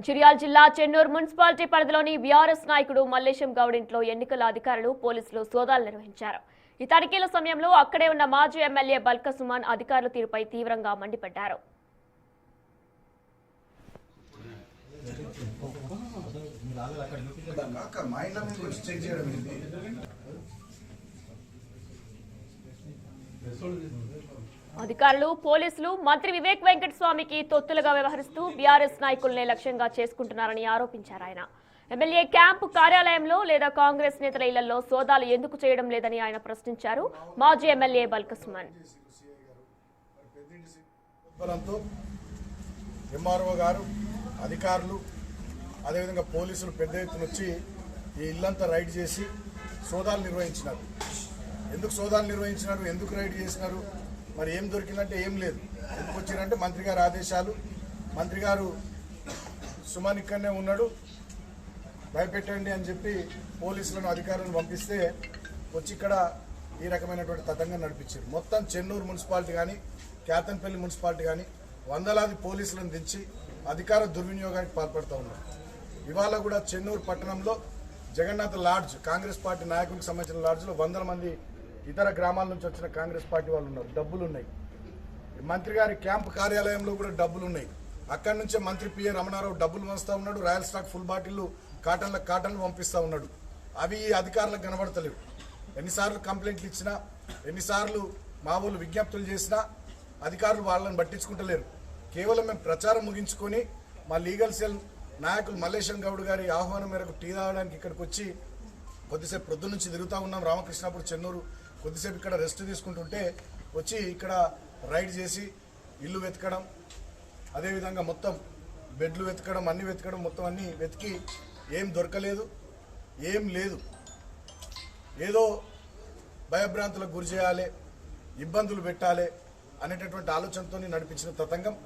చిర్యాల జిల్లా చెన్నూరు మున్సిపాలిటీ పరిధిలోని బీఆర్ఎస్ నాయకుడు మల్లేశం గౌడ్ ఇంట్లో ఎన్నికల అధికారులు పోలీసులు సోదాలు నిర్వహించారు. ఈ తనిఖీల సమయంలో అక్కడే ఉన్న మాజీ ఎమ్మెల్యే బల్క సుమన్ అధికారుల తీరుపై తీవ్రంగా మండిపడ్డారు. అధికారులు పోలీసులు మంత్రి వివేక్ వెంకటస్వామికి తొత్తులుగా వ్యవహరిస్తూ బీఆర్ఎస్ నాయకులనే లక్ష్యంగా చేసుకుంటున్నారని ఆరోపించారు. ఆయన ఎమ్మెల్యే క్యాంపు కార్యాలయంలో లేదా కాంగ్రెస్ నేతల ఇళ్లలో సోదాలు ఎందుకు చేయడం లేదని ఆయన ప్రశ్నించారు. మాజీ ఎమ్మెల్యే బల్క సుమన్ ఎంఆర్ఓ గారు అధికారులు అదేవిధంగా పోలీసులు పెద్ద ఎత్తున వచ్చి ఈ ఇల్లంతా రైడ్ చేసి సోదాలు నిర్వహించినారు. ఎందుకు సోదాలు నిర్వహించినారు, ఎందుకు రైడ్ చేసినారు, మరి ఏం దొరికిందంటే ఏం లేదు. ఎందుకు వచ్చిందంటే మంత్రి గారి ఆదేశాలు, మంత్రి గారు సుమన్ ఇక్కడనే ఉన్నాడు భయపెట్టండి అని చెప్పి పోలీసులను అధికారులను పంపిస్తే వచ్చి ఇక్కడ ఈ రకమైనటువంటి తతంగం నడిపించారు. మొత్తం చెన్నూరు మున్సిపాలిటీ కానీ కేతన్పల్లి మున్సిపాలిటీ కానీ వందలాది పోలీసులను దించి అధికార దుర్వినియోగానికి పాల్పడుతూ ఉన్నారు. ఇవాళ కూడా చెన్నూరు పట్టణంలో జగన్నాథ్ లాడ్జ్ కాంగ్రెస్ పార్టీ నాయకులకు సంబంధించిన లాడ్జ్లో 100 మంది ఇతర గ్రామాల నుంచి వచ్చిన కాంగ్రెస్ పార్టీ వాళ్ళు ఉన్నారు. డబ్బులు ఉన్నాయి. మంత్రి గారి క్యాంపు కార్యాలయంలో కూడా డబ్బులు ఉన్నాయి. అక్కడి నుంచే మంత్రి పిఏ రమణారావు డబ్బులు పంచుతూ ఉన్నాడు. రాయల్ స్టాక్ ఫుల్ బాటిల్లు కాటన్లు పంపిస్తూ ఉన్నాడు. అవి అధికారులకు కనబడతలేవు. ఎన్నిసార్లు కంప్లైంట్లు ఇచ్చినా, ఎన్నిసార్లు మా వాళ్ళు విజ్ఞప్తులు చేసినా అధికారులు వాళ్ళని పట్టించుకుంటలేరు. కేవలం మేము ప్రచారం ముగించుకొని మా లీగల్ సెల్ నాయకులు మల్లేశం గౌడ్ గారి ఆహ్వానం మేరకు టీ తాగడానికి ఇక్కడికి వచ్చి కొద్దిసేపు ప్రొద్దు నుంచి తిరుగుతూ ఉన్నాం. రామకృష్ణాపూర్ చెన్నూరు కొద్దిసేపు ఇక్కడ రెస్ట్ తీసుకుంటుంటే వచ్చి ఇక్కడ రైడ్ చేసి ఇల్లు వెతకడం, అదేవిధంగా మొత్తం బెడ్లు వెతకడం, అన్ని వెతకడం, మొత్తం అన్నీ వెతికి ఏం దొరకలేదు, ఏం లేదు. ఏదో భయభ్రాంతులకు గురి చేయాలి, ఇబ్బందులు పెట్టాలి అనేటటువంటి ఆలోచనతో నడిపించిన తతంగం